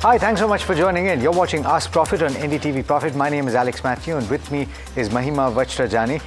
Hi, thanks so much for joining in. You're watching Ask Profit on NDTV Profit. My name is Alex Matthew, and with me is Mahima Vajrajani.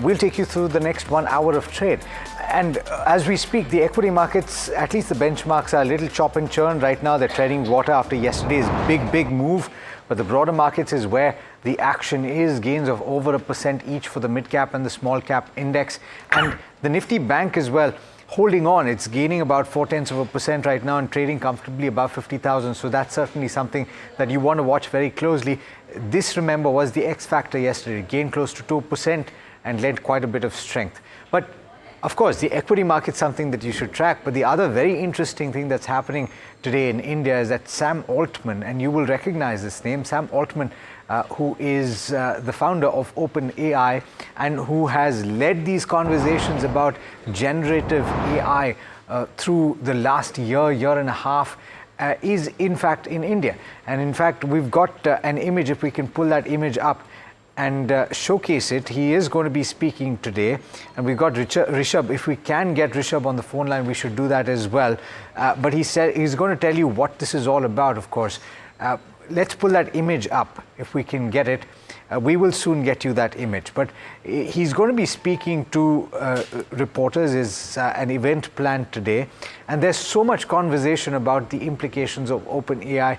We'll take you through the next 1 hour of trade. And as we speak, the equity markets, at least the benchmarks, are a little chop and churn right now. They're treading water after yesterday's big move. But the broader markets is where the action is. Gains of over 1% each for the mid-cap and the small-cap index. And the Nifty Bank as well, holding on. It's gaining about 0.4% right now and trading comfortably above 50,000. So that's certainly something that you want to watch very closely. This, remember, was the X factor yesterday. It gained close to 2% and lent quite a bit of strength. But of course, the equity market is something that you should track. But the other very interesting thing that's happening today in India is that Sam Altman, and you will recognize this name, Sam Altman, who is the founder of OpenAI and who has led these conversations about generative AI through the last year and a half, is in fact in India. And in fact, we've got an image, if we can pull that image up and showcase it. He is going to be speaking today, and we've got Rishabh. If we can get Rishabh on the phone line, we should do that as well. But he said he's going to tell you what this is all about, of course. Let's pull that image up if we can get it. We will soon get you that image. But he's going to be speaking to reporters. Is an event planned today. And there's so much conversation about the implications of OpenAI.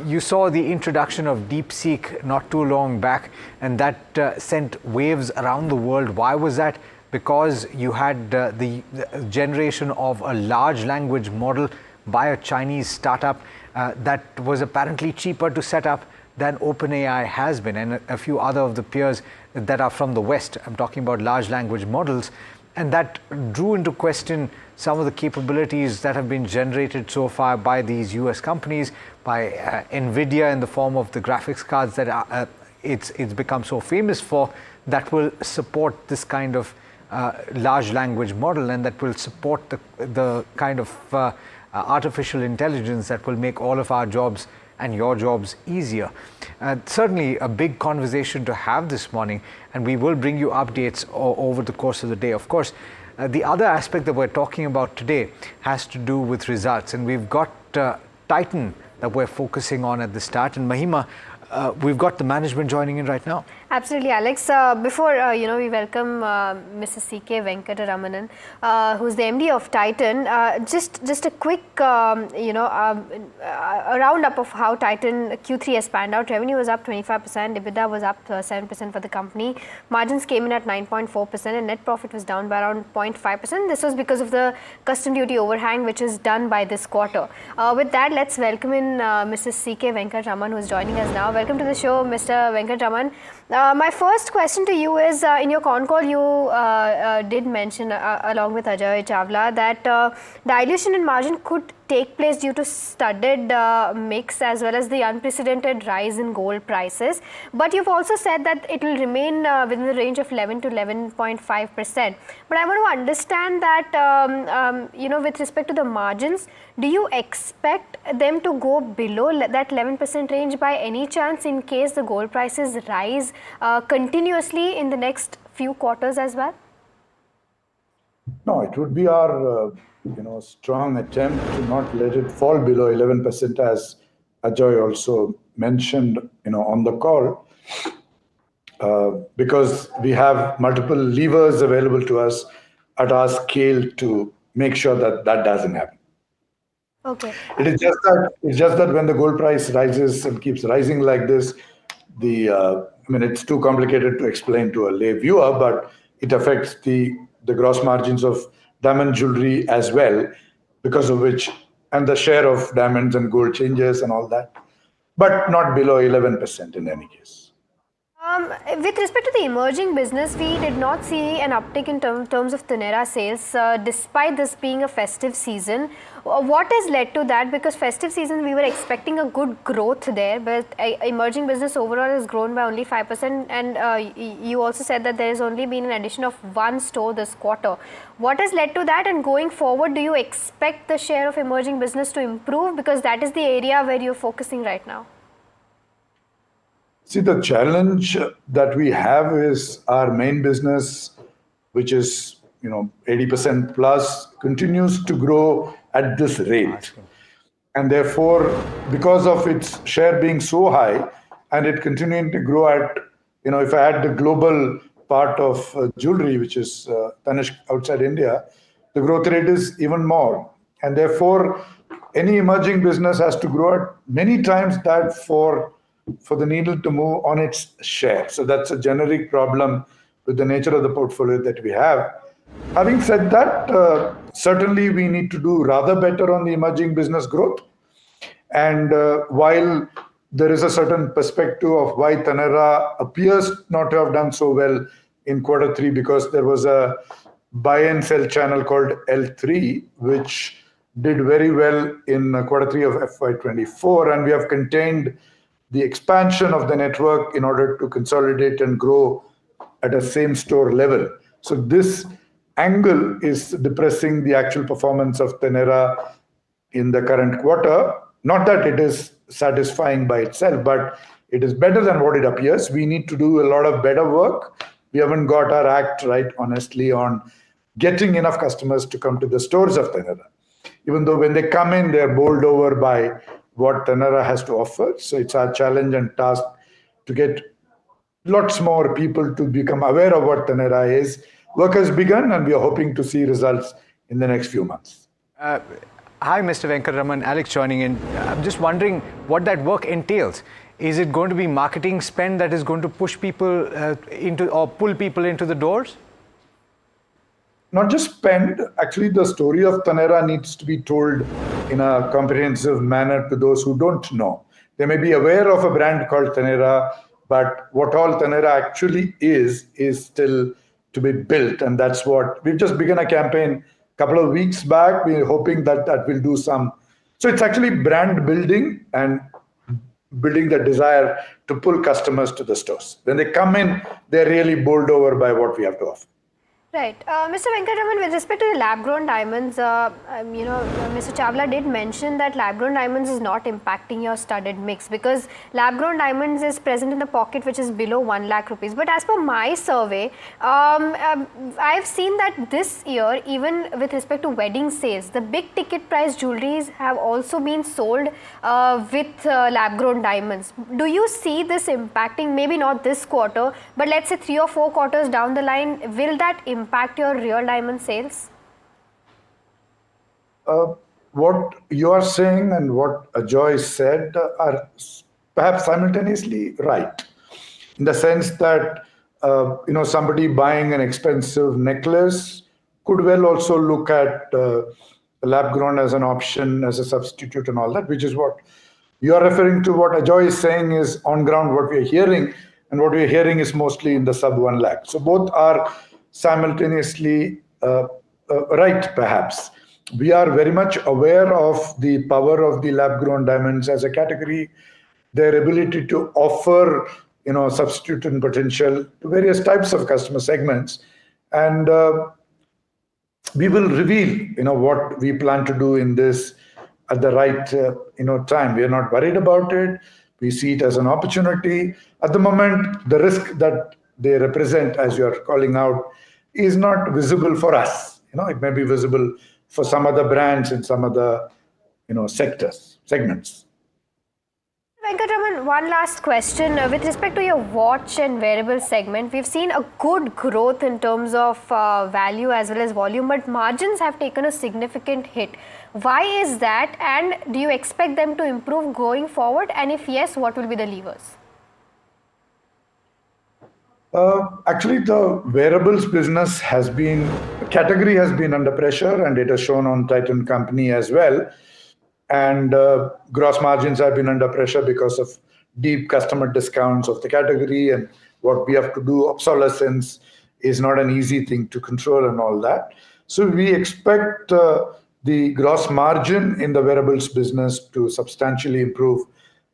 You saw the introduction of DeepSeek not too long back, and that sent waves around the world. Why was that? Because you had the generation of a large language model by a Chinese startup that was apparently cheaper to set up than OpenAI has been, and a few other of the peers that are from the West. I'm talking about large language models. And that drew into question some of the capabilities that have been generated so far by these US companies, by NVIDIA in the form of the graphics cards that it's become so famous for, that will support this kind of large language model, and that will support the kind of artificial intelligence that will make all of our jobs and your jobs easier. Certainly a big conversation to have this morning, and we will bring you updates over the course of the day. Of course, the other aspect that we're talking about today has to do with results, and we've got Titan that we're focusing on at the start. And Mahima, we've got the management joining in right now. Absolutely, Alex. Before we welcome Mrs. C.K. Venkataramanan, who's the MD of Titan. Just a quick a roundup of how Titan Q3 has panned out. Revenue was up 25%, EBITDA was up 7% for the company. Margins came in at 9.4%, and net profit was down by around 0.5%. This was because of the custom duty overhang, which is done by this quarter. With that, let's welcome in Mrs. C.K. Venkatraman, who's joining us now. Welcome to the show, Mr. Venkatraman. My first question to you is, in your con call, you did mention, along with Ajay Chawla, that dilution in margin could take place due to studded mix as well as the unprecedented rise in gold prices. But you've also said that it will remain within the range of 11 to 11.5%. But I want to understand that, with respect to the margins, do you expect them to go below that 11% range by any chance in case the gold prices rise continuously in the next few quarters as well? No, it would be our strong attempt to not let it fall below 11%, as Ajay also mentioned, on the call, because we have multiple levers available to us at our scale to make sure that that doesn't happen. Okay. It's just that when the gold price rises and keeps rising like this, it's too complicated to explain to a lay viewer, but it affects the gross margins of diamond jewelry as well, because of which, and the share of diamonds and gold changes and all that, but not below 11% in any case. With respect to the emerging business, we did not see an uptick in terms of Taneira sales, despite this being a festive season. What has led to that? Because festive season, we were expecting a good growth there, but emerging business overall has grown by only 5%. And you also said that there has only been an addition of one store this quarter. What has led to that? And going forward, do you expect the share of emerging business to improve? Because that is the area where you're focusing right now. See, the challenge that we have is our main business, which is 80% plus, continues to grow at this rate. And therefore, because of its share being so high and it continuing to grow at, if I add the global part of jewelry, which is Tanishq outside India, the growth rate is even more. And therefore, any emerging business has to grow at many times that for the needle to move on its share. So that's a generic problem with the nature of the portfolio that we have. Having said that, certainly we need to do rather better on the emerging business growth. And while there is a certain perspective of why Taneira appears not to have done so well in quarter three, because there was a buy and sell channel called L3, which did very well in quarter three of FY24, and we have contained the expansion of the network in order to consolidate and grow at a same store level. So this angle is depressing the actual performance of Taneira in the current quarter. Not that it is satisfying by itself, but it is better than what it appears. We need to do a lot of better work. We haven't got our act right, honestly, on getting enough customers to come to the stores of Taneira. Even though when they come in, they're bowled over by what Taneira has to offer. So it's our challenge and task to get lots more people to become aware of what Taneira is. Work has begun, and we are hoping to see results in the next few months. Hi, Mr. Venkataraman. Alex joining in. I'm just wondering what that work entails. Is it going to be marketing spend that is going to push people into or pull people into the doors? Not just spend. Actually, the story of Taneira needs to be told in a comprehensive manner to those who don't know. They may be aware of a brand called Taneira, but what all Taneira actually is still to be built. And that's what we've just begun a campaign a couple of weeks back. We're hoping that will do some. So it's actually brand building and building the desire to pull customers to the stores. When they come in, they're really bowled over by what we have to offer. Right. Mr. Venkataraman, with respect to the lab-grown diamonds, Mr. Chawla did mention that lab-grown diamonds is not impacting your studded mix because lab-grown diamonds is present in the pocket which is below 1 lakh rupees. But as per my survey, I've seen that this year, even with respect to wedding sales, the big ticket price jewelries have also been sold with lab-grown diamonds. Do you see this impacting, maybe not this quarter, but let's say 3 or 4 quarters down the line, will that impact your real diamond sales? What you are saying and what Ajoy said are perhaps simultaneously right, in the sense that somebody buying an expensive necklace could well also look at lab grown as an option, as a substitute and all that, which is what you are referring to. What Ajoy is saying is on ground what we are hearing, and what we are hearing is mostly in the sub 1 lakh. So both are simultaneously right, perhaps. We are very much aware of the power of the lab-grown diamonds as a category, their ability to offer, substitute and potential to various types of customer segments. And we will reveal, what we plan to do in this at the right, time. We are not worried about it. We see it as an opportunity. At the moment, the risk that they represent, as you are calling out, is not visible for us. It may be visible for some other brands in some other, segments. Venkataraman, one last question. With respect to your watch and wearable segment, we've seen a good growth in terms of value as well as volume, but margins have taken a significant hit. Why is that? And do you expect them to improve going forward? And if yes, what will be the levers? Actually, the wearables business category has been under pressure, and it has shown on Titan Company as well. And gross margins have been under pressure because of deep customer discounts of the category, and what we have to do, obsolescence is not an easy thing to control and all that. So we expect the gross margin in the wearables business to substantially improve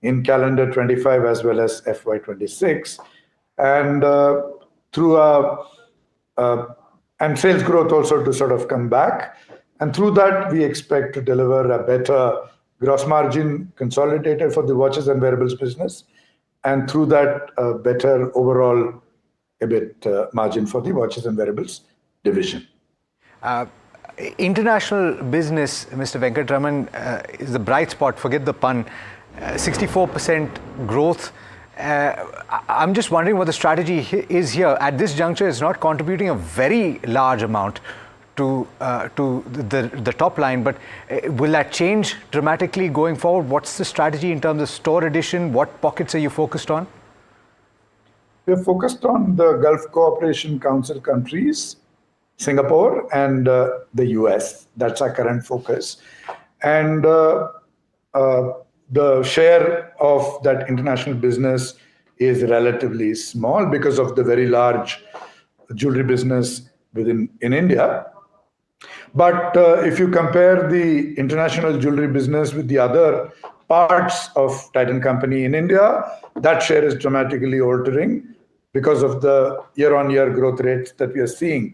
in calendar 25 as well as FY26. And through and sales growth also to sort of come back, and through that we expect to deliver a better gross margin consolidated for the watches and wearables business, and through that a better overall EBIT margin for the watches and wearables division. International business, Mr. Venkatraman, is the bright spot, forget the pun, 64% growth. I'm just wondering what the strategy is here. At this juncture, it's not contributing a very large amount to the top line, but will that change dramatically going forward? What's the strategy in terms of store addition? What pockets are you focused on? We're focused on the Gulf Cooperation Council countries, Singapore, and the US. That's our current focus. And the share of that international business is relatively small because of the very large jewelry business in India. But if you compare the international jewelry business with the other parts of Titan Company in India, that share is dramatically altering because of the year-on-year growth rates that we are seeing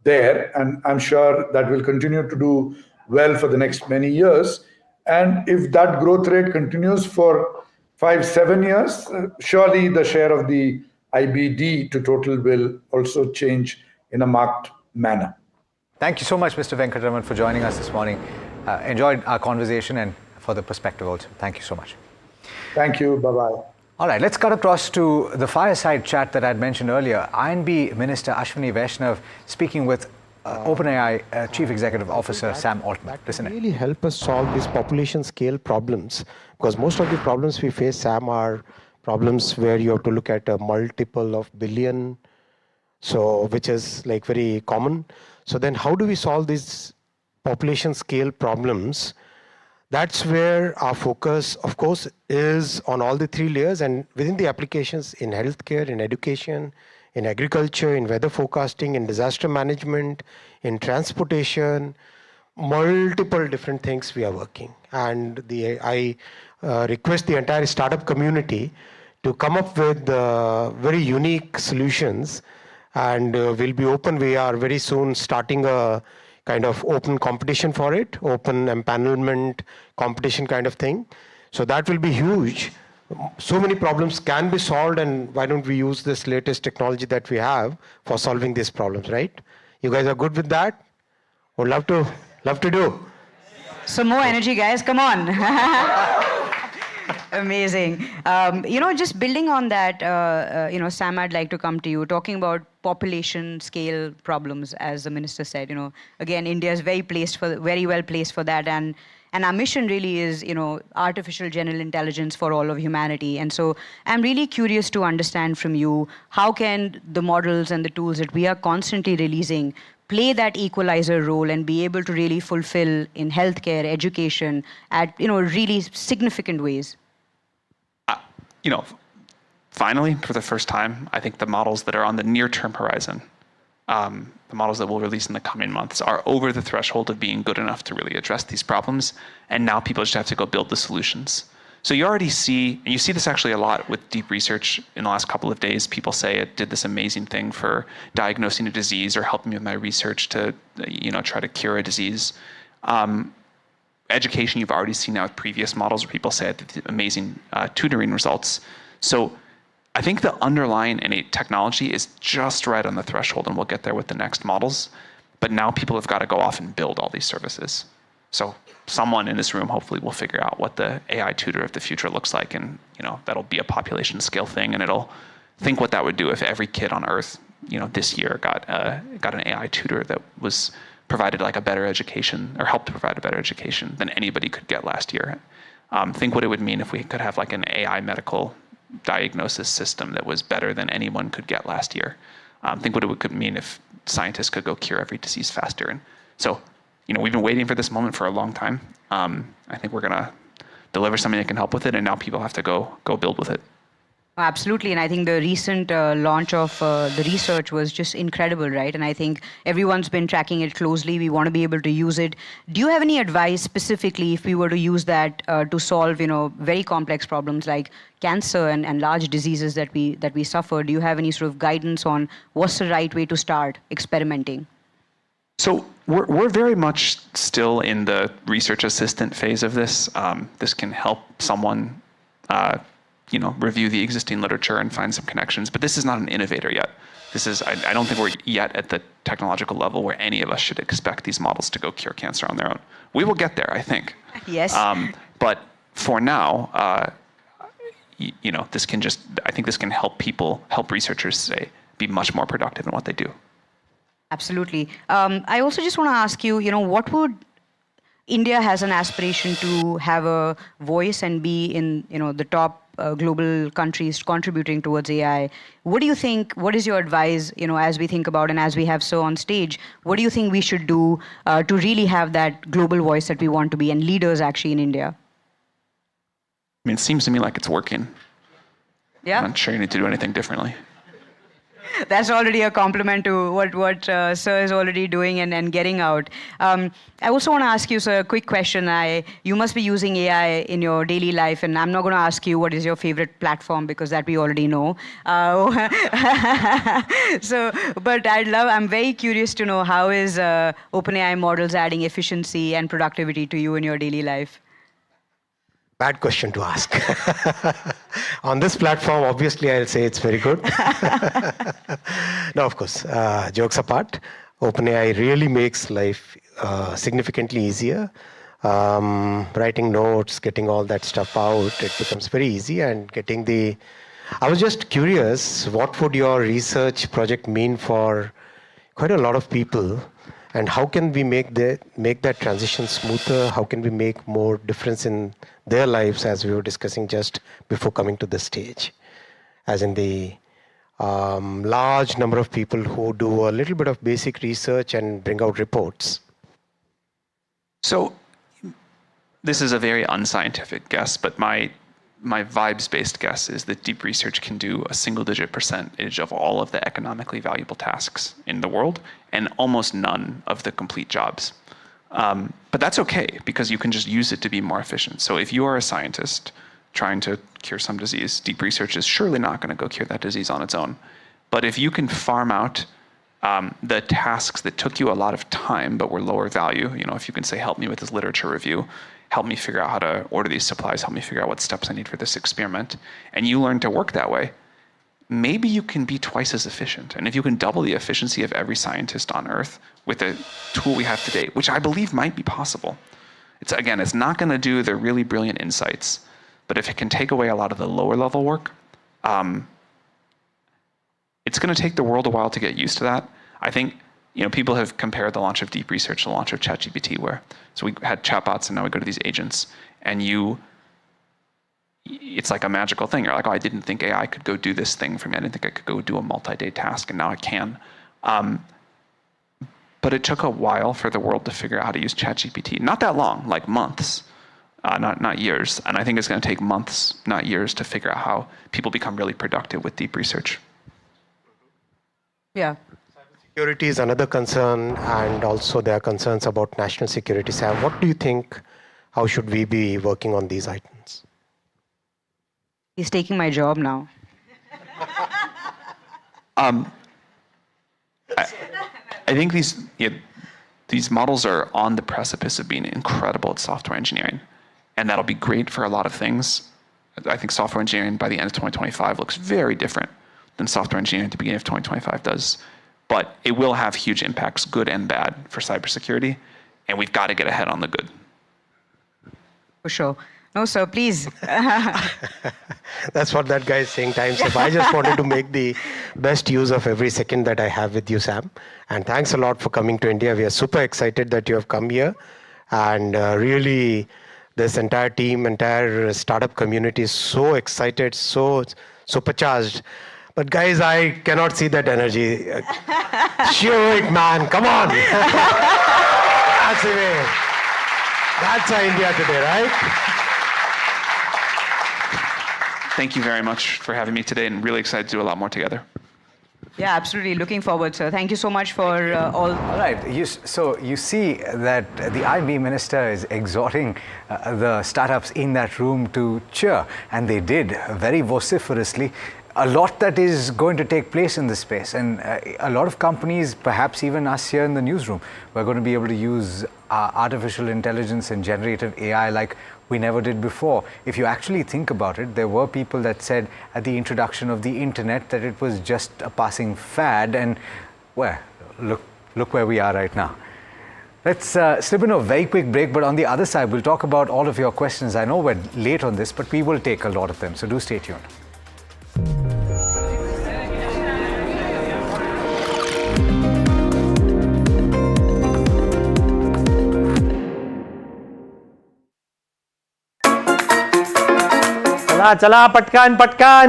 there. And I'm sure that will continue to do well for the next many years. And if that growth rate continues for 5-7 years, surely the share of the IBD to total will also change in a marked manner. Thank you so much, Mr. Venkatraman, for joining us this morning. Enjoyed our conversation and for the perspective also. Thank you so much. Thank you. Bye-bye. All right, let's cut across to the fireside chat that I'd mentioned earlier. INB Minister Ashwini Vaishnav speaking with OpenAI Chief Executive Officer Sam Altman. Listen in. Really help us solve these population scale problems, because most of the problems we face, Sam, are problems where you have to look at a multiple of billion, so which is like very common. So then how do we solve these population scale problems? That's where our focus, of course, is on all the three layers, and within the applications in healthcare, in education, in agriculture, in weather forecasting, in disaster management, in transportation, multiple different things we are working. And I request the entire startup community to come up with very unique solutions, and we'll be open. We are very soon starting a kind of open competition for it, open empanelment competition kind of thing. So that will be huge. So many problems can be solved, and why don't we use this latest technology that we have for solving these problems, right? You guys are good with that? Would love to do. Some more energy, guys, come on. Amazing. Just building on that, Sam, I'd like to come to you, talking about population scale problems, as the minister said. Again, India is very well placed for that, and our mission really is, artificial general intelligence for all of humanity. And so I'm really curious to understand from you, how can the models and the tools that we are constantly releasing play that equalizer role and be able to really fulfill in healthcare, education, at really significant ways? Finally, for the first time, I think the models that are on the near-term horizon, the models that we'll release in the coming months, are over the threshold of being good enough to really address these problems. And now people just have to go build the solutions. So you already see, and you see this actually a lot with deep research in the last couple of days. People say it did this amazing thing for diagnosing a disease or helping me with my research to, try to cure a disease. Education, you've already seen now with previous models where people say it did amazing tutoring results. So I think the underlying innate technology is just right on the threshold, and we'll get there with the next models. But now people have got to go off and build all these services. So someone in this room hopefully will figure out what the AI tutor of the future looks like, and that'll be a population scale thing, and it'll think what that would do if every kid on Earth, this year got an AI tutor that was provided like a better education, or helped to provide a better education than anybody could get last year. Think what it would mean if we could have like an AI medical diagnosis system that was better than anyone could get last year. Think what it could mean if scientists could go cure every disease faster. And so, we've been waiting for this moment for a long time. I think we're gonna deliver something that can help with it, and now people have to go build with it. Absolutely, and I think the recent launch of the research was just incredible, right? And I think everyone's been tracking it closely. We want to be able to use it. Do you have any advice specifically if we were to use that to solve, very complex problems like cancer and large diseases that we suffer? Do you have any sort of guidance on what's the right way to start experimenting? So we're very much still in the research assistant phase of this. This can help someone review the existing literature and find some connections. But this is not an innovator yet. This is, I don't think we're yet at the technological level where any of us should expect these models to go cure cancer on their own. We will get there, I think. Yes. But for now, this can I think this can help researchers be much more productive in what they do. Absolutely. I also just want to ask you, what would India has an aspiration to have a voice and be in, the top global countries contributing towards AI. What do you think, what is your advice, as we think about and as we have so on stage, what do you think we should do to really have that global voice that we want to be and leaders actually in India? I mean, it seems to me like it's working. Yeah. I'm not sure you need to do anything differently. That's already a compliment to what Sir is already doing and getting out. I also want to ask you, sir, a quick question. You must be using AI in your daily life, and I'm not going to ask you what is your favorite platform because that we already know. But I'm very curious to know how is OpenAI models adding efficiency and productivity to you in your daily life? Bad question to ask. On this platform, obviously, I'll say it's very good. No, of course, jokes apart, OpenAI really makes life significantly easier. Writing notes, getting all that stuff out, it becomes very easy. And I was just curious, what would your research project mean for quite a lot of people? And how can we make that transition smoother? How can we make more difference in their lives, as we were discussing just before coming to the stage? As in the large number of people who do a little bit of basic research and bring out reports. So this is a very unscientific guess, but my vibes-based guess is that deep research can do a single-digit percentage of all of the economically valuable tasks in the world and almost none of the complete jobs. But that's okay, because you can just use it to be more efficient. So if you are a scientist trying to cure some disease, deep research is surely not going to go cure that disease on its own. But if you can farm out the tasks that took you a lot of time but were lower value, if you can say, help me with this literature review, help me figure out how to order these supplies, help me figure out what steps I need for this experiment, and you learn to work that way, maybe you can be twice as efficient. And if you can double the efficiency of every scientist on Earth with the tool we have today, which I believe might be possible. It's not going to do the really brilliant insights, but if it can take away a lot of the lower level work, it's going to take the world a while to get used to that. I think people have compared the launch of deep research to the launch of ChatGPT, so we had chatbots and now we go to these agents, and it's like a magical thing. You're like, oh, I didn't think AI could go do this thing for me. I didn't think I could go do a multi-day task, and now I can. But it took a while for the world to figure out how to use ChatGPT. Not that long, like months, not years. And I think it's going to take months, not years, to figure out how people become really productive with deep research. Yeah. Security is another concern, and also there are concerns about national security. Sam, what do you think? How should we be working on these items? He's taking my job now. I think these models are on the precipice of being incredible at software engineering, and that'll be great for a lot of things. I think software engineering by the end of 2025 looks very different than software engineering at the beginning of 2025 does. But it will have huge impacts, good and bad, for cybersecurity, and we've got to get ahead on the good. For sure. No, sir, please. That's what that guy is saying, time's up. I just wanted to make the best use of every second that I have with you, Sam. And thanks a lot for coming to India. We are super excited that you have come here. And really, this entire team, entire startup community is so excited, so supercharged. But guys, I cannot see that energy. Show it, man. Come on. That's the way. That's our India today, right? Thank you very much for having me today, and really excited to do a lot more together. Yeah, absolutely. Looking forward, sir. Thank you so much for all. All right. So you see that the IB minister is exhorting the startups in that room to cheer, and they did very vociferously. A lot that is going to take place in this space, and a lot of companies, perhaps even us here in the newsroom, we're going to be able to use artificial intelligence and generative AI like we never did before. If you actually think about it, there were people that said at the introduction of the internet that it was just a passing fad, and well, look where we are right now. Let's slip in a very quick break, but on the other side, we'll talk about all of your questions. I know we're late on this, but we will take a lot of them, so do stay tuned. चला चला पटकन पटकन.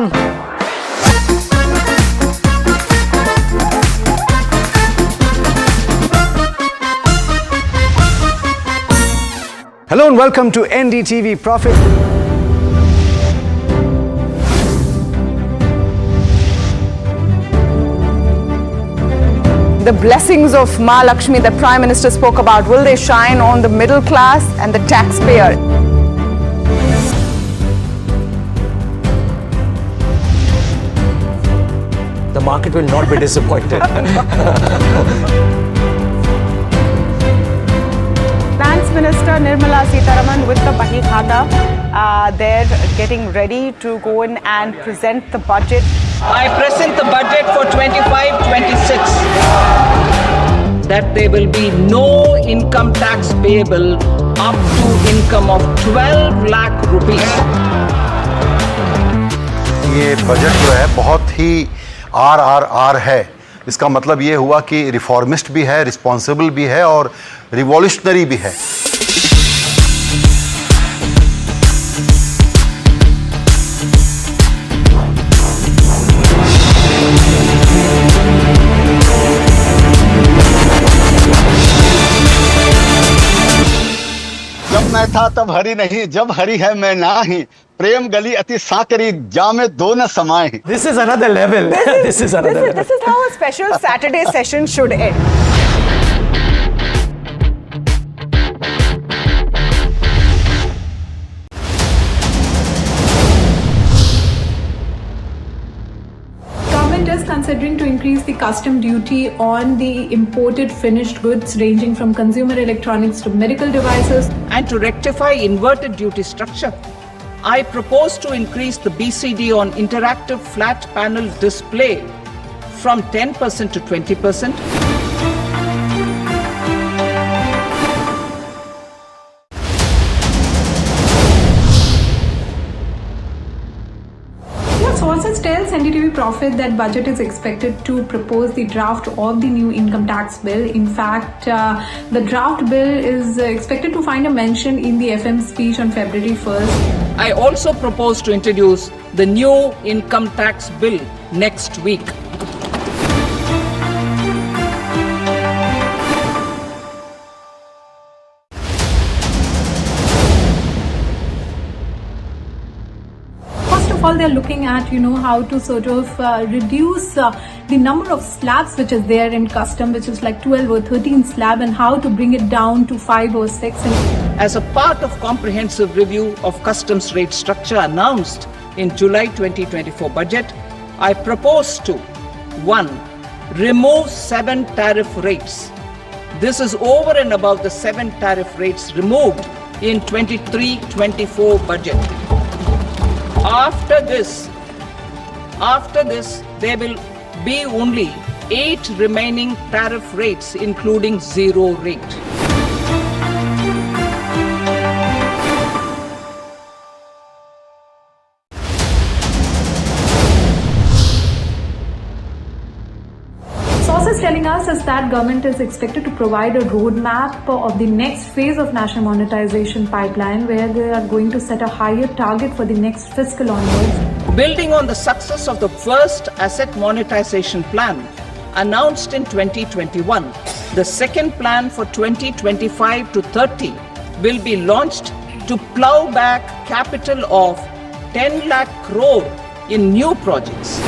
Hello and welcome to NDTV Profit. The blessings of Ma Lakshmi that Prime Minister spoke about, will they shine on the middle class and the taxpayer? The market will not be disappointed. Finance Minister Nirmala Sitharaman with the Bahi Khata, they're getting ready to go in and present the budget. I present the budget for 25-26 that there will be no income tax payable up to income of 12 lakh rupees. ये budget जो है बहुत ही RRR है. इसका मतलब ये हुआ कि रिफॉर्मिस्ट भी है, रिस्पॉन्सिबल भी है और रिवॉल्यूशनरी भी है. जब मैं था तब हरी नहीं, जब हरी है मैं ना ही. प्रेम गली अति साकरी, जामे दो न समाए. This is another level. This is how a special Saturday session should end. Government is considering to increase the custom duty on the imported finished goods ranging from consumer electronics to medical devices. And to rectify inverted duty structure, I propose to increase the BCD on interactive flat panel display from 10% to 20%. Sources tells NDTV Profit that budget is expected to propose the draft of the new income tax bill. In fact, the draft bill is expected to find a mention in the FM speech on February 1st. I also propose to introduce the new income tax bill next week. All they're looking at, how to sort of reduce the number of slabs which is there in custom, which is like 12 or 13 slab, and how to bring it down to 5 or 6. As a part of comprehensive review of customs rate structure announced in July 2024 budget, I propose to 1. Remove 7 tariff rates. This is over and above the 7 tariff rates removed in 23-24 budget. After this, there will be only 8 remaining tariff rates, including 0 rate. Sources telling us is that government is expected to provide a roadmap of the next phase of national monetization pipeline, where they are going to set a higher target for the next fiscal onwards. Building on the success of the first asset monetization plan announced in 2021, the second plan for 2025 to 30 will be launched to plow back capital of 10 lakh crore in new projects.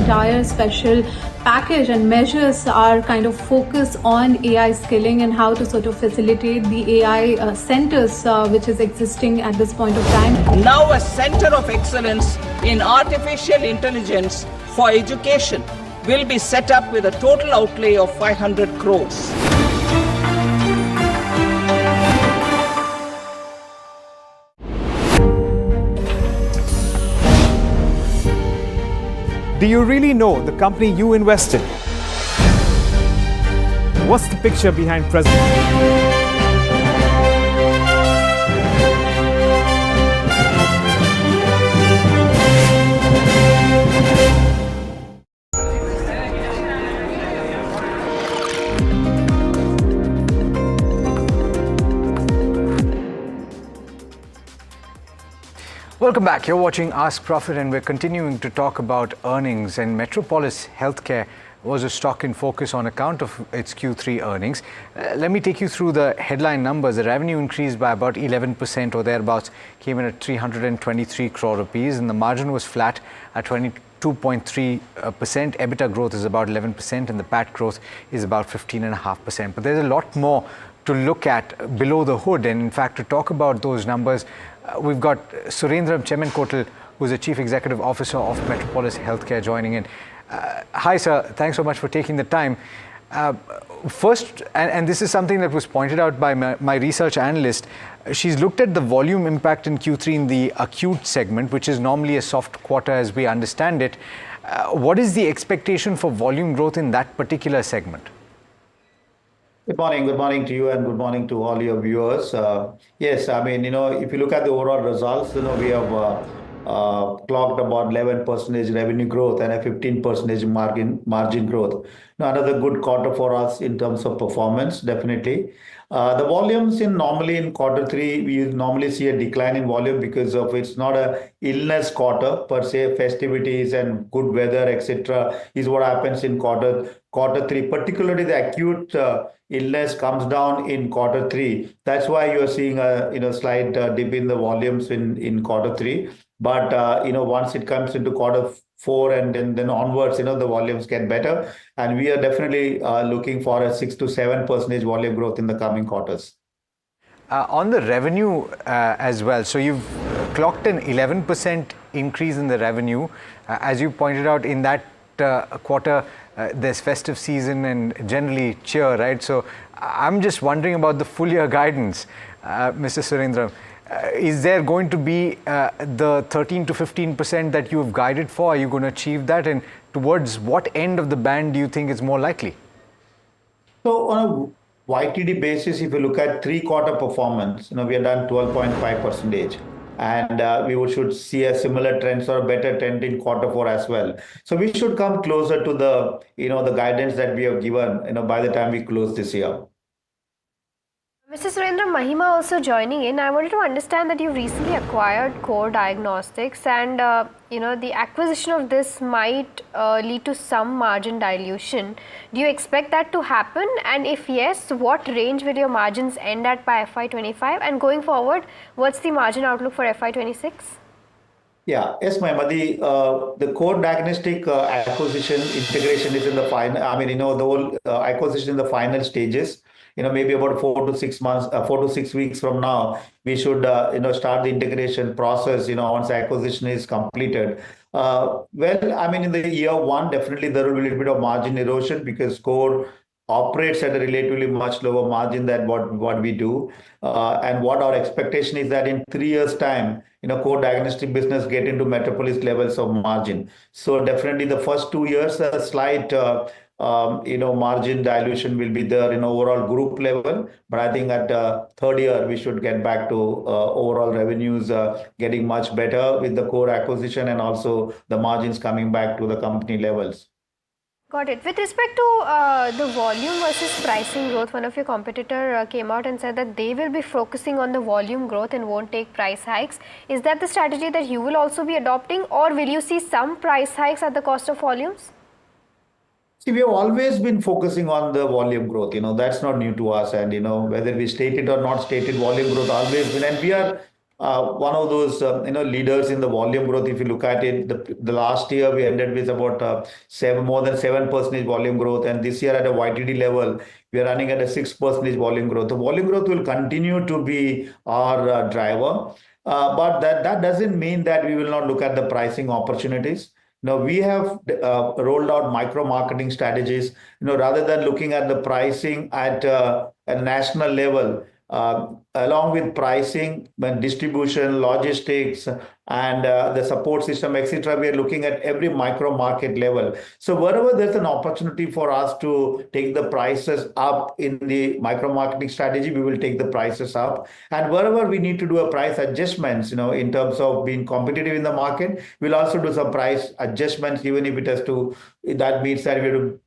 entire special package and measures are kind of focus on AI skilling and how to sort of facilitate the AI centers which is existing at this point of time. Now a center of excellence in artificial intelligence for education will be set up with a total outlay of 500 crores. Do you really know the company you invested? What's the picture behind President? Welcome back. You're watching Ask Profit, and we're continuing to talk about earnings. And Metropolis Healthcare was a stock in focus on account of its Q3 earnings. Let me take you through the headline numbers. The revenue increased by about 11% or thereabouts, came in at 323 crore rupees, and the margin was flat at 22.3%. EBITDA growth is about 11%, and the PAT growth is about 15.5%. But there's a lot more to look at below the hood, and in fact, to talk about those numbers, we've got Surendram Chemenkotil, who's the Chief Executive Officer of Metropolis Healthcare, joining in. Hi, sir. Thanks so much for taking the time. First, and this is something that was pointed out by my research analyst, she's looked at the volume impact in Q3 in the acute segment, which is normally a soft quarter as we understand it. What is the expectation for volume growth in that particular segment? Good morning to you, and good morning to all your viewers. Yes, I mean, if you look at the overall results, we have clocked about 11% revenue growth and a 15% margin growth. Now, another good quarter for us in terms of performance, definitely. The volumes normally in quarter three, we normally see a decline in volume because of it's not a illness quarter per se. Festivities and good weather, etc., is what happens in quarter three. Particularly the acute illness comes down in quarter three. That's why you are seeing a slight dip in the volumes in quarter three. But once it comes into quarter four and then onwards, the volumes get better, and we are definitely looking for a 6 to 7% volume growth in the coming quarters. On the revenue as well, so you've clocked an 11% increase in the revenue. As you pointed out, in that quarter, there's festive season and generally cheer, right? So I'm just wondering about the full year guidance, Mr. Surendram. Is there going to be the 13 to 15% that you have guided for? Are you going to achieve that? And towards what end of the band do you think is more likely? So on a YTD basis, if you look at 3-quarter performance, we have done 12.5%. And we should see a similar trend or a better trend in quarter four as well. So we should come closer to the the guidance that we have given by the time we close this year. Mr. Surendram, Mahima also joining in. I wanted to understand that you recently acquired Core Diagnostics, and the acquisition of this might lead to some margin dilution. Do you expect that to happen? And if yes, what range will your margins end at by FY25? And going forward, what's the margin outlook for FY26? Yeah, yes, Mahima. The Core Diagnostic acquisition integration is in the final. I mean, the whole acquisition in the final stages. Maybe about 4 to 6 weeks from now, we should, start the integration process, once the acquisition is completed. Well, I mean, in the year one, definitely there will be a little bit of margin erosion because Core operates at a relatively much lower margin than what we do. And what our expectation is that in 3 years' time, Core Diagnostic business get into Metropolis levels of margin. So definitely the first 2 years, a slight margin dilution will be there in overall group level. But I think at third year, we should get back to overall revenues getting much better with the Core acquisition and also the margins coming back to the company levels. Got it. With respect to the volume versus pricing growth, one of your competitor came out and said that they will be focusing on the volume growth and won't take price hikes. Is that the strategy that you will also be adopting, or will you see some price hikes at the cost of volumes? See, we have always been focusing on the volume growth. That's not new to us. And, whether we state it or not stated, volume growth always been. And we are one of those leaders in the volume growth. If you look at it, the last year we ended with about more than 7% volume growth, and this year at a YTD level we are running at a 6% volume growth. The volume growth will continue to be our driver, but that doesn't mean that we will not look at the pricing opportunities. Now we have rolled out micro marketing strategies. Rather than looking at the pricing at a national level, along with pricing, distribution, logistics, and the support system, etc., we are looking at every micro market level. So wherever there's an opportunity for us to take the prices up in the micro marketing strategy, we will take the prices up. And wherever we need to do a price adjustments, in terms of being competitive in the market, we'll also do some price adjustments, even if that means that we have to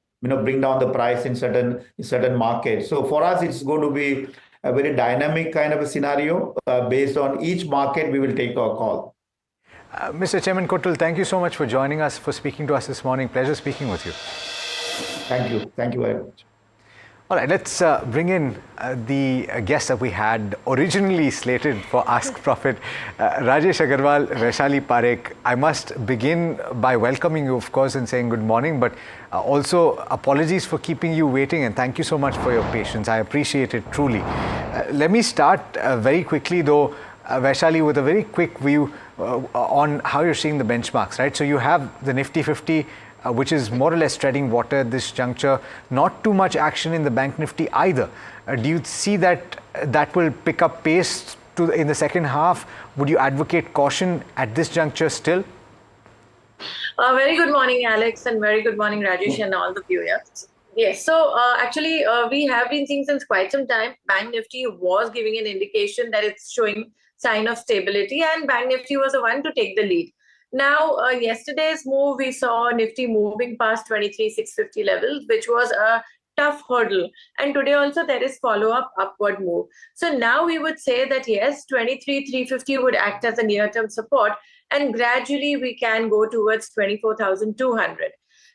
bring down the price in certain markets. So for us, it's going to be a very dynamic kind of a scenario. Based on each market, we will take our call. Mr. Chairman Kottal, thank you so much for joining us, for speaking to us this morning. Pleasure speaking with you. Thank you. Thank you very much. All right, let's bring in the guest that we had originally slated for Ask Profit, Rajesh Agarwal, Vaishali Parekh. I must begin by welcoming you, of course, and saying good morning, but also apologies for keeping you waiting, and thank you so much for your patience. I appreciate it truly. Let me start very quickly, though, Vaishali, with a very quick view on how you're seeing the benchmarks, right? So you have the Nifty 50, which is more or less treading water at this juncture. Not too much action in the Bank Nifty either. Do you see that will pick up pace in the second half? Would you advocate caution at this juncture still? Very good morning, Alex, and very good morning, Rajesh, and all the viewers. Yes, so actually, we have been seeing since quite some time, Bank Nifty was giving an indication that it's showing sign of stability, and Bank Nifty was the one to take the lead. Now, yesterday's move, we saw Nifty moving past 23,650 levels, which was a tough hurdle. And today also there is follow-up upward move. So now we would say that yes, 23,350 would act as a near-term support, and gradually we can go towards 24,200.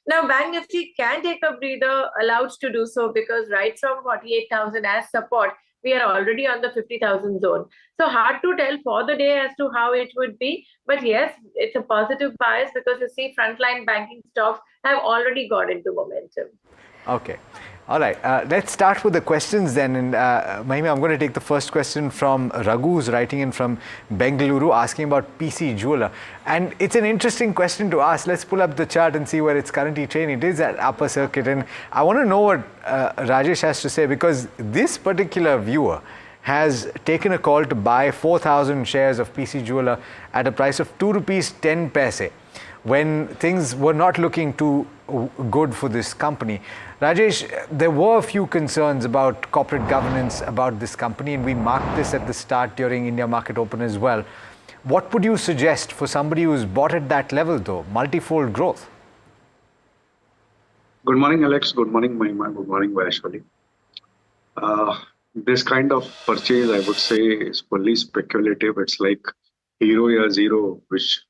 Now, Bank Nifty can take a breather, allowed to do so, because right from 48,000 as support, we are already on the 50,000 zone. So hard to tell for the day as to how it would be. But yes, it's a positive bias because you see frontline banking stocks have already got into momentum. Okay. All right. Let's start with the questions then. And Mahima, I'm going to take the first question from Raghu, who's writing in from Bengaluru, asking about PC Jeweler. And it's an interesting question to ask. Let's pull up the chart and see where it's currently trading. It is at upper circuit. And I want to know what Rajesh has to say, because this particular viewer has taken a call to buy 4,000 shares of PC Jeweler at a price of 2 rupees 10 paise, when things were not looking too good for this company. Rajesh, there were a few concerns about corporate governance about this company, and we marked this at the start during India Market Open as well. What would you suggest for somebody who's bought at that level, though? Multifold growth. Good morning, Alex. Good morning, Mahima. Good morning, Vaishali. This kind of purchase, I would say, is fully speculative. It's like hero or zero, which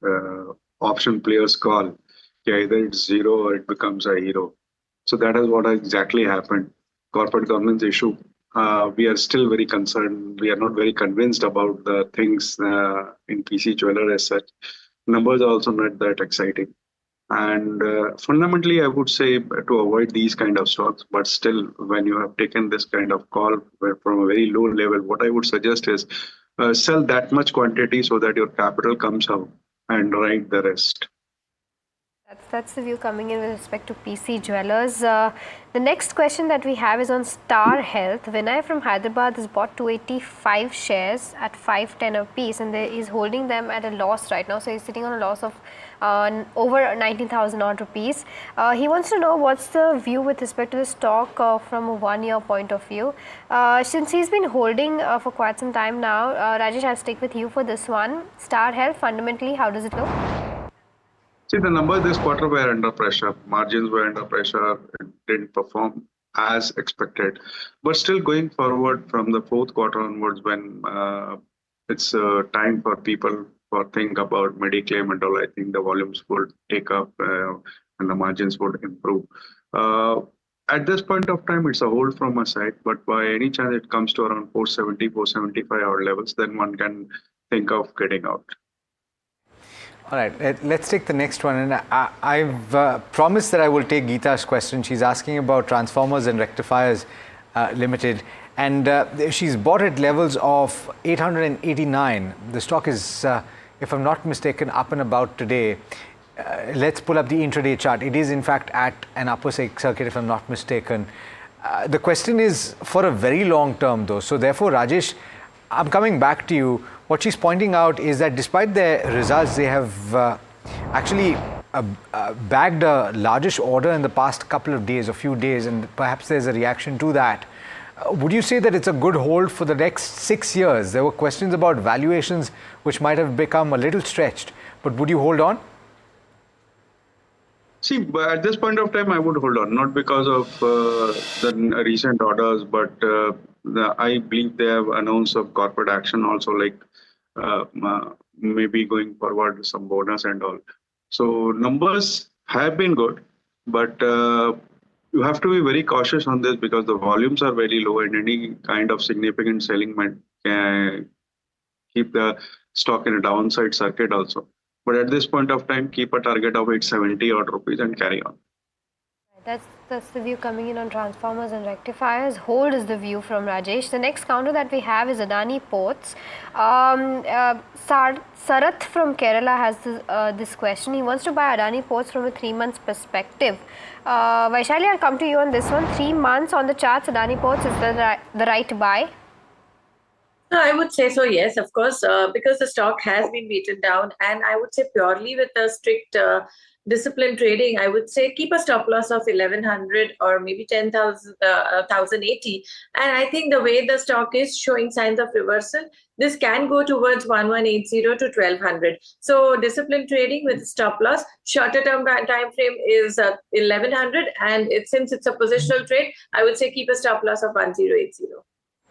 option players call. Either it's zero or it becomes a hero. So that is what exactly happened. Corporate governance issue. We are still very concerned. We are not very convinced about the things in PC Jeweler as such. Numbers are also not that exciting. And fundamentally, I would say to avoid these kind of stocks. But still, when you have taken this kind of call from a very low level, what I would suggest is sell that much quantity so that your capital comes out and ride the rest. That's the view coming in with respect to PC Jewelers. The next question that we have is on Star Health. Vinay from Hyderabad has bought 285 shares at 510 a piece, and he's holding them at a loss right now. So he's sitting on a loss of over 19,000 odd rupees. He wants to know what's the view with respect to the stock from a 1-year point of view. Since he's been holding for quite some time now, Rajesh, I'll stick with you for this one. Star Health, fundamentally, how does it look? See, the numbers this quarter were under pressure. Margins were under pressure. It didn't perform as expected. But still going forward from the fourth quarter onwards, when it's time for people to think about Mediclaim and all, I think the volumes would take up and the margins would improve. At this point of time, it's a hold from a side. But by any chance it comes to around 470, 475 odd levels, then one can think of getting out. All right, let's take the next one. And I've promised that I will take Geeta's question. She's asking about Transformers and Rectifiers Limited. And she's bought at levels of 889. The stock is, if I'm not mistaken, up and about today. Let's pull up the intraday chart. It is, in fact, at an upper circuit, if I'm not mistaken. The question is for a very long term, though. So therefore, Rajesh, I'm coming back to you. What she's pointing out is that despite their results, they have actually bagged a largest order in the past couple of days, a few days, and perhaps there's a reaction to that. Would you say that it's a good hold for the next 6 years? There were questions about valuations which might have become a little stretched, but would you hold on? See, at this point of time, I would hold on, not because of the recent orders, but I believe they have announced of corporate action also, like maybe going forward some bonus and all. So numbers have been good, but you have to be very cautious on this because the volumes are very low and any kind of significant selling might keep the stock in a downside circuit also. But at this point of time, keep a target of 870 odd rupees and carry on. That's the view coming in on Transformers and Rectifiers. Hold is the view from Rajesh. The next counter that we have is Adani Ports. Sarath from Kerala has this question. He wants to buy Adani Ports from a 3 months perspective. Vaishali, I'll come to you on this one. 3 months on the charts, Adani Ports is the right buy? No, I would say so, yes, of course, because the stock has been beaten down, and I would say purely with a strict disciplined trading, I would say keep a stop loss of 1100 or maybe 1080. And I think the way the stock is showing signs of reversal, this can go towards 1180 to 1200. So disciplined trading with stop loss, shorter term time frame is 1100, and since it's a positional trade, I would say keep a stop loss of 1080.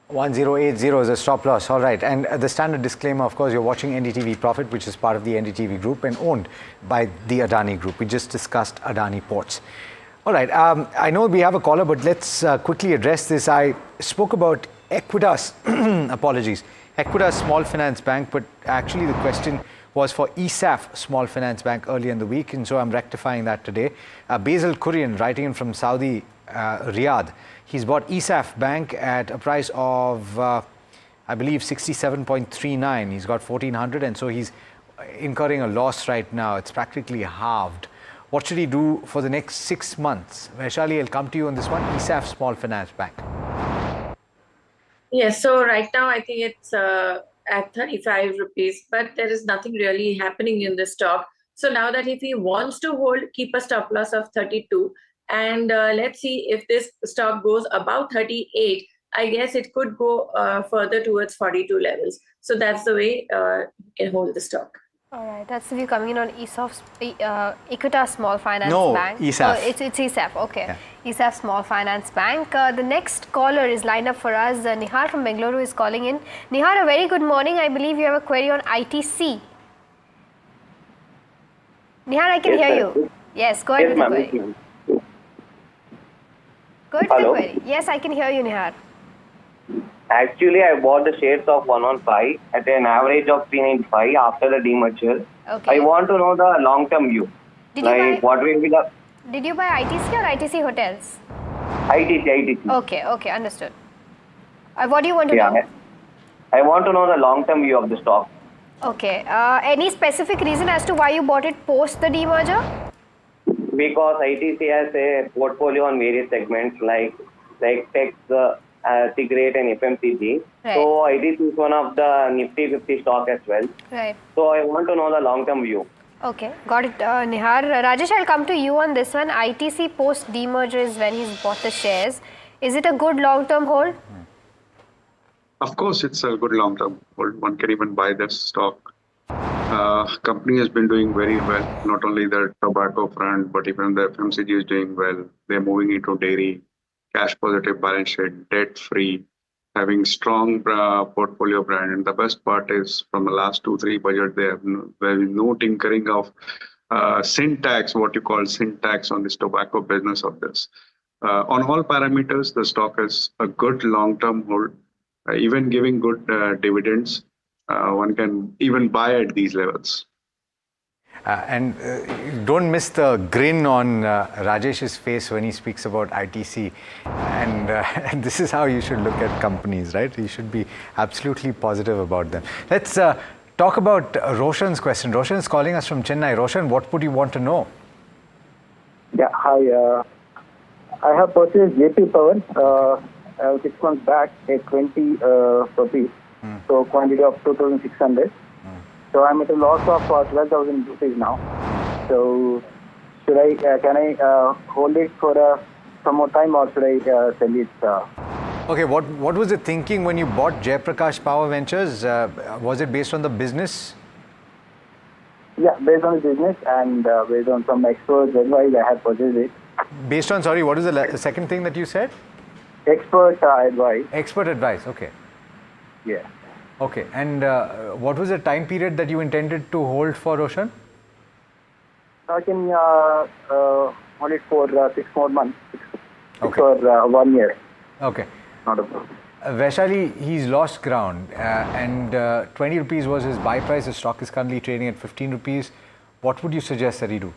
1080 is a stop loss. All right. And the standard disclaimer, of course, you're watching NDTV Profit, which is part of the NDTV group and owned by the Adani group. We just discussed Adani Ports. All right. I know we have a caller, but let's quickly address this. I spoke about Equitas, apologies, Equitas Small Finance Bank, but actually the question was for ESAF Small Finance Bank earlier in the week, and so I'm rectifying that today. Basil Kurian, writing in from Saudi Riyadh, he's bought ESAF Bank at a price of, I believe, 67.39. He's got 1,400, and so he's incurring a loss right now. It's practically halved. What should he do for the next 6 months? Vaishali, I'll come to you on this one. ESAF Small Finance Bank. Yes, so right now I think it's at 35 rupees, but there is nothing really happening in the stock. So now that if he wants to hold, keep a stop loss of 32. And let's see if this stock goes above 38. I guess it could go further towards 42 levels. So that's the way you can hold the stock. All right, that's the view coming in on Equitas Small Finance Bank. No, ESAF. Oh, it's ESAF, okay. Yeah. ESAF Small Finance Bank. The next caller is lined up for us. Nihar from Bengaluru is calling in. Nihar, a very good morning. I believe you have a query on ITC. Nihar, I can hear you. Yes, go ahead with the query. Go ahead with the query. Yes, I can hear you, Nihar. Actually, I bought the shares of 115 at an average of 395 after the demerger. Okay. I want to know the long-term view. What will be the... Did you buy ITC or ITC Hotels? ITC. Okay, understood. What do you want to know? I want to know the long-term view of the stock. Okay. Any specific reason as to why you bought it post the demerger? Because ITC has a portfolio on various segments like tech, cigarette and FMCG. Right. So ITC is one of the Nifty 50 stock as well. Right. So I want to know the long-term view. Okay, got it, Nihar. Rajesh, I'll come to you on this one. ITC post demerger is when he's bought the shares. Is it a good long-term hold? Of course, it's a good long-term hold. One can even buy this stock. Company has been doing very well. Not only the tobacco front, but even the FMCG is doing well. They're moving into dairy, cash positive balance sheet, debt free, having strong portfolio brand. And the best part is from the last 2-3 budget, there is no tinkering of syntax, what you call syntax on this tobacco business of this. On all parameters, the stock is a good long-term hold, even giving good dividends. one can even buy at these levels. And don't miss the grin on Rajesh's face when he speaks about ITC. And this is how you should look at companies, right? You should be absolutely positive about them. Let's talk about Roshan's question. Roshan is calling us from Chennai. Roshan, what would you want to know? Yeah, hi. I have purchased JP Power 6 months back at 20 rupees. So quantity of 2,600. So I'm at a loss of 12,000 rupees now. So should I can I hold it for some more time, or should I sell it? Okay, what was the thinking when you bought Jayaprakash Power Ventures? Was it based on the business? Yeah, based on the business and based on some experts' advice, I have purchased it. Based on, sorry, what is the second thing that you said? Expert advice. Expert advice, okay. Yeah. Okay, and what was the time period that you intended to hold for, Roshan? I can hold it for 6 more months, for 1 year. Okay. Not a problem. Vaishali, he's lost ground and 20 rupees was his buy price. The stock is currently trading at 15 rupees. What would you suggest that he do?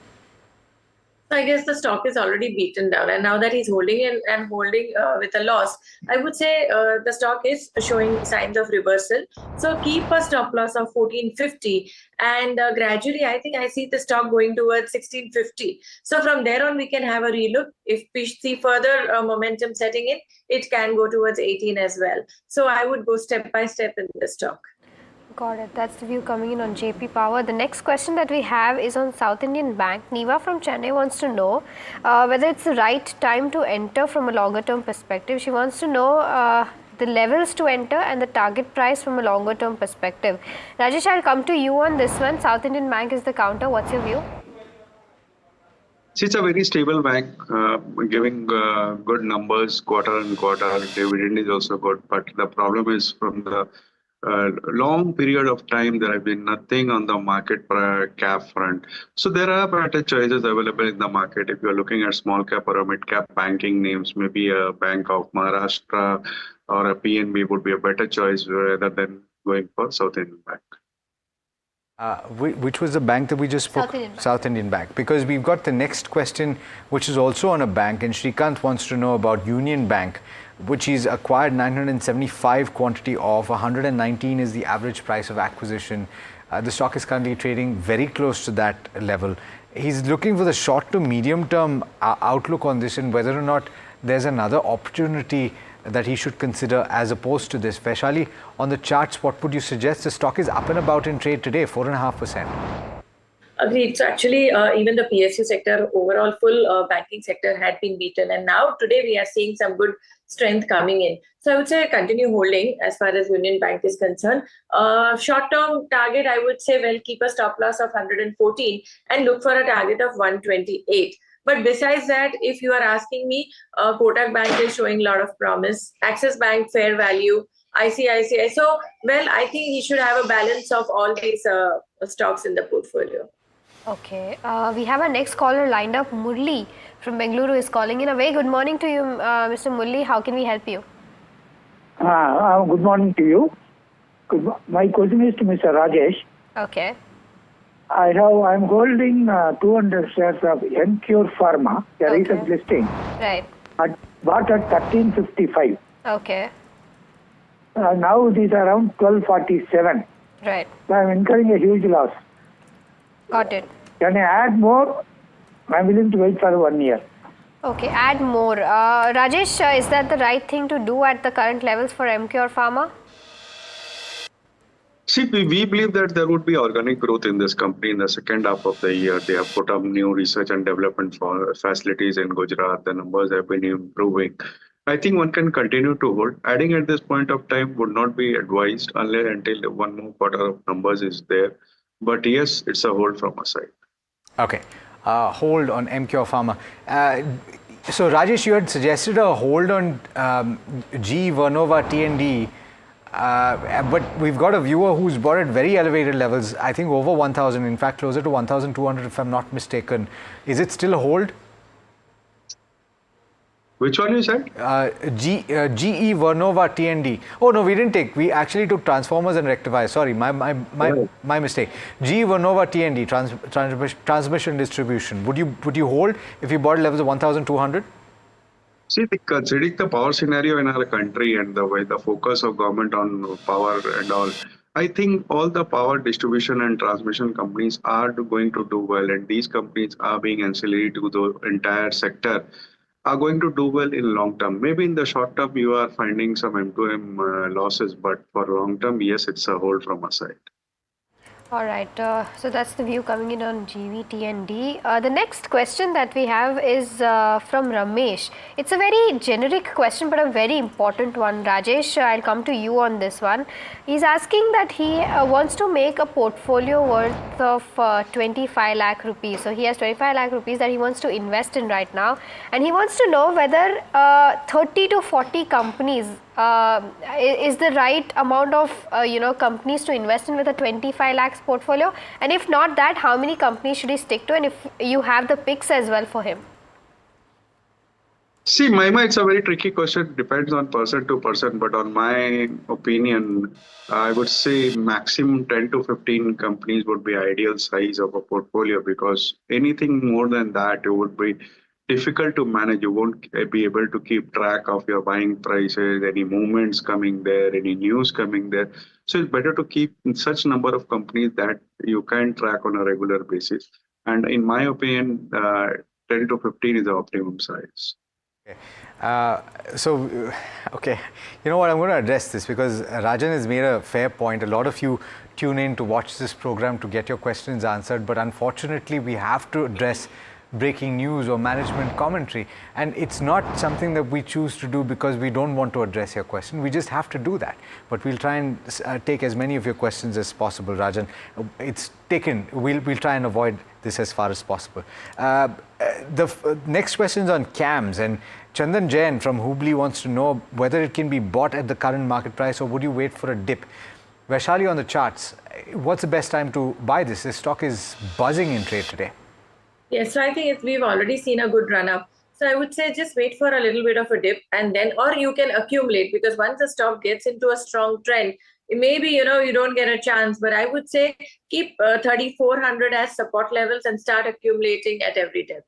So I guess the stock is already beaten down, and now that he's holding in and holding with a loss, I would say the stock is showing signs of reversal. So keep a stop loss of 1450, and gradually I think I see the stock going towards 1650. So from there on we can have a relook. If we see further momentum setting in, it can go towards 18 as well. So I would go step by step in the stock. Got it. That's the view coming in on JP Power. The next question that we have is on South Indian Bank. Niva from Chennai wants to know whether it's the right time to enter from a longer term perspective. She wants to know the levels to enter and the target price from a longer term perspective. Rajesh, I'll come to you on this one. South Indian Bank is the counter. What's your view? See, it's a very stable bank, giving good numbers quarter on quarter. Dividend is also good, but the problem is from the long period of time there have been nothing on the market cap front. So there are better choices available in the market. If you're looking at small cap or a mid cap banking names, maybe a Bank of Maharashtra or a PNB would be a better choice rather than going for South Indian Bank. Which was the bank that we just spoke? South Indian Bank. Because we've got the next question, which is also on a bank, and Shrikant wants to know about Union Bank, which he's acquired 975 quantity of. 119 is the average price of acquisition. The stock is currently trading very close to that level. He's looking for the short to medium term outlook on this and whether or not there's another opportunity that he should consider as opposed to this. Vaishali, on the charts, what would you suggest? The stock is up and about in trade today, 4.5%. Agreed. So actually, even the PSU sector, overall full banking sector had been beaten. And now today we are seeing some good strength coming in. So I would say continue holding as far as Union Bank is concerned. Short-term target, I would say, well, keep a stop loss of 114 and look for a target of 128. But besides that, if you are asking me, Kotak Bank is showing a lot of promise. Axis Bank, fair value. ICICI. So, well, I think he should have a balance of all these stocks in the portfolio. Okay. We have our next caller lined up. Murli from Bengaluru is calling in. A very good morning to you, Mr. Murli. How can we help you? Good morning to you. My question is to Mr. Rajesh. Okay. I'm holding 200 shares of Encure Pharma, a recent listing. Right. Bought at 1355. Okay. Now it is around 1247. Right. I'm incurring a huge loss. Got it. Can I add more? I'm willing to wait for 1 year. Okay, add more. Rajesh, is that the right thing to do at the current levels for Encure Pharma? See, we believe that there would be organic growth in this company in the second half of the year. They have put up new research and development facilities in Gujarat. The numbers have been improving. I think one can continue to hold. Adding at this point of time would not be advised unless until one more quarter of numbers is there. But yes, it's a hold from our side. Okay. Hold on Encure Pharma. So Rajesh, you had suggested a hold on G Vernova TND. But we've got a viewer who's bought at very elevated levels, I think over 1,000, in fact closer to 1,200 if I'm not mistaken. Is it still a hold? Which one you said? GE Vernova TND. Oh no, we didn't take. We actually took transformers and rectifiers. Sorry, my mistake. GE Vernova TND, transmission distribution. Would you hold if you bought at levels of 1,200? See, considering the power scenario in our country and the way the focus of government on power and all, I think all the power distribution and transmission companies are going to do well, and these companies are being ancillary to the entire sector, are going to do well in long term. Maybe in the short term you are finding some M2M losses, but for long term, yes, it's a hold from our side. All right, so that's the view coming in on GVTND. The next question that we have is from Ramesh. It's a very generic question, but a very important one. Rajesh, I'll come to you on this one. He's asking that he wants to make a portfolio worth of 25 lakh rupees. So he has 25 lakh rupees that he wants to invest in right now. And he wants to know whether 30 to 40 companies is the right amount of companies to invest in with a 25 lakhs portfolio, and if not that, how many companies should he stick to, and if you have the picks as well for him? See, Mahima, it's a very tricky question. Depends on person to person, but on my opinion, I would say maximum 10 to 15 companies would be ideal size of a portfolio, because anything more than that, it would be difficult to manage. You won't be able to keep track of your buying prices, any movements coming there, any news coming there. So it's better to keep such number of companies that you can track on a regular basis. And in my opinion, 10 to 15 is the optimum size. Okay, you know what, I'm going to address this because Rajan has made a fair point. A lot of you tune in to watch this program to get your questions answered, but unfortunately we have to address breaking news or management commentary, and it's not something that we choose to do because we don't want to address your question. We just have to do that, but we'll try and take as many of your questions as possible, Rajan. It's taken. We'll try and avoid this as far as possible. The next question is on CAMS, and Chandan Jain from Hubli wants to know whether it can be bought at the current market price or would you wait for a dip. Vaishali, on the charts, what's the best time to buy this? This stock is buzzing in trade today. Yes, so I think we've already seen a good run up. So I would say just wait for a little bit of a dip, and then, or you can accumulate, because once the stock gets into a strong trend, maybe, you don't get a chance, but I would say keep 3,400 as support levels and start accumulating at every dip.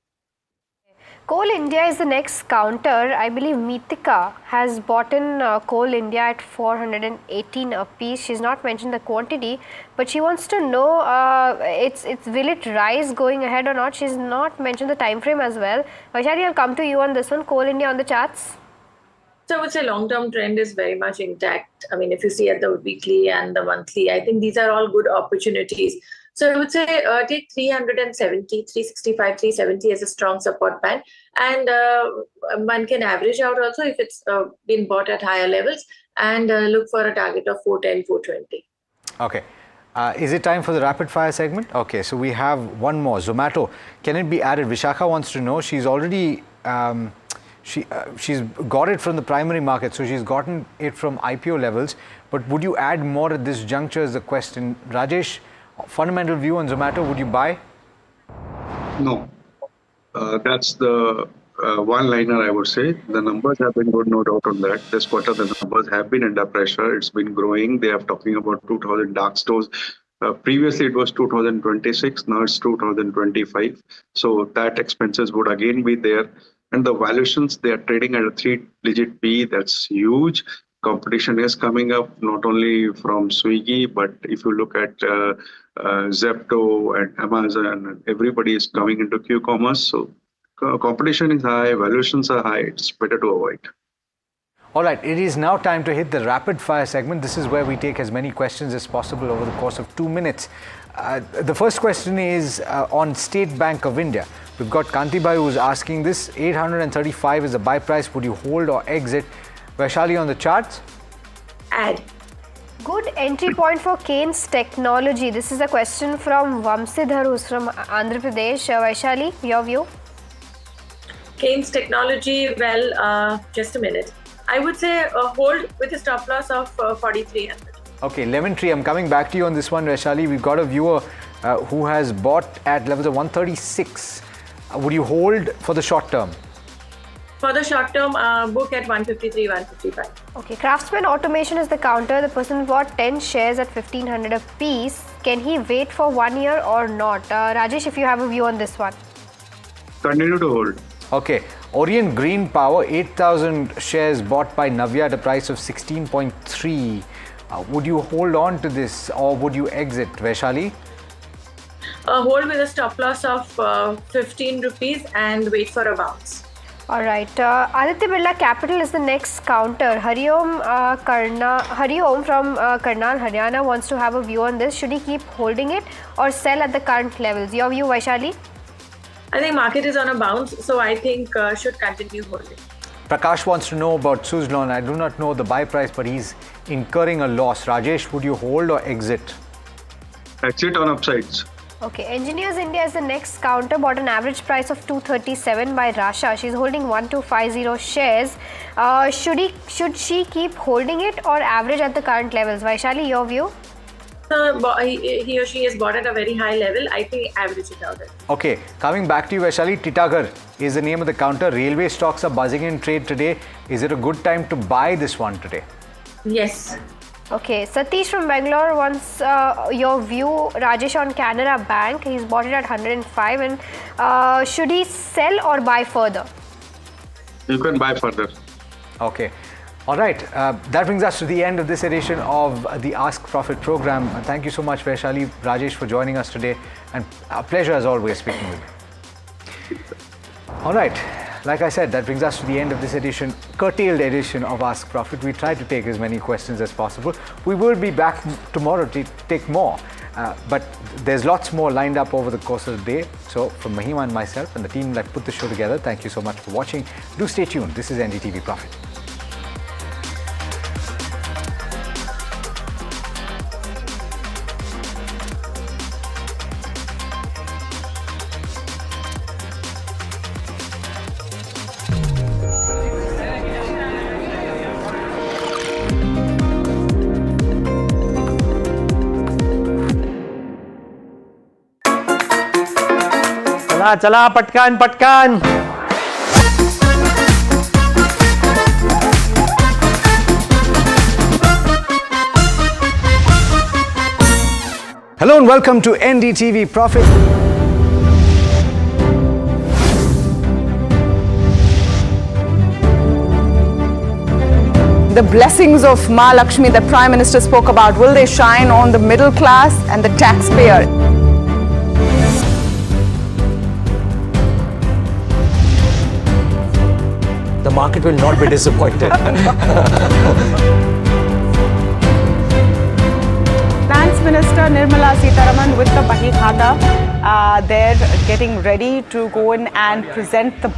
Coal India is the next counter. I believe Meetika has bought in Coal India at 418 a piece. She's not mentioned the quantity, but she wants to know will it rise going ahead or not. She's not mentioned the time frame as well. Vaishali, I'll come to you on this one. Coal India on the charts. So I would say long-term trend is very much intact. I mean, if you see at the weekly and the monthly, I think these are all good opportunities. So I would say take 370, 365, 370 as a strong support band, and one can average out also if it's been bought at higher levels, and look for a target of 410, 420. Okay. Is it time for the rapid fire segment? Okay, so we have one more. Zomato, can it be added? Vishakha wants to know. She's already she's got it from the primary market, so she's gotten it from IPO levels. But would you add more at this juncture is the question. Rajesh, fundamental view on Zomato, would you buy? No. That's the one-liner, I would say. The numbers have been good, no doubt on that. This quarter, the numbers have been under pressure. It's been growing. They are talking about 2,000 dark stores. Previously, it was 2026. Now it's 2025. So that expenses would again be there. And the valuations, they are trading at a 3-digit P. That's huge. Competition is coming up, not only from Swiggy, but if you look at Zepto and Amazon, everybody is coming into Q-commerce. So competition is high, valuations are high. It's better to avoid. All right, it is now time to hit the rapid fire segment. This is where we take as many questions as possible over the course of 2 minutes. The first question is on State Bank of India. We've got Kantibai who's asking this. 835 is the buy price. Would you hold or exit? Vaishali, on the charts? Add. Good entry point for Keynes Technology. This is a question from Vamsidhar, who's from Andhra Pradesh. Vaishali, your view? Keynes Technology, well, just a minute. I would say hold with a stop loss of 4,300. Okay, Lemon Tree, I'm coming back to you on this one, Vaishali. We've got a viewer who has bought at levels of 136. Would you hold for the short term? For the short term, book at 153, 155. Okay, Craftsman Automation is the counter. The person bought 10 shares at 1500 a piece. Can he wait for 1 year or not? Rajesh, if you have a view on this one. Continue to hold. Okay, Orient Green Power, 8,000 shares bought by Navya at a price of 16.3. Would you hold on to this or would you exit, Vaishali? Hold with a stop loss of 15 rupees and wait for a bounce. All right. Aditya Birla Capital is the next counter. Hariom from Karnal, Haryana wants to have a view on this. Should he keep holding it or sell at the current levels? Your view, Vaishali? I think market is on a bounce, so I think should continue holding. Prakash wants to know about Suzlon. I do not know the buy price, but he's incurring a loss. Rajesh, would you hold or exit? Exit on upsides. Okay, Engineers India is the next counter, bought an average price of 237 by Rasha. She's holding 1250 shares. Should she keep holding it or average at the current levels? Vaishali, your view? He or she is bought at a very high level. I think average it out. Okay, coming back to you, Vaishali, Titagar is the name of the counter. Railway stocks are buzzing in trade today. Is it a good time to buy this one today? Yes. Okay, Satish from Bangalore wants your view, Rajesh, on Canara Bank. He's bought it at 105 and should he sell or buy further? You can buy further. Okay. All right. That brings us to the end of this edition of the Ask Profit program. Thank you so much, Vaishali, Rajesh, for joining us today. And a pleasure as always speaking with you. All right. Like I said, that brings us to the end of this edition, curtailed edition of Ask Profit. We try to take as many questions as possible. We will be back tomorrow to take more. But there's lots more lined up over the course of the day. So from Mahima and myself and the team that put the show together, thank you so much for watching. Do stay tuned. This is NDTV Profit. चला पटकन पटकन. Hello and welcome to NDTV Profit. The blessings of Ma Lakshmi that Prime Minister spoke about, will they shine on the middle class and the taxpayer? The market will not be disappointed. Finance Minister Nirmala Sitaraman with the Bahi Khata, they're getting ready to go in and present the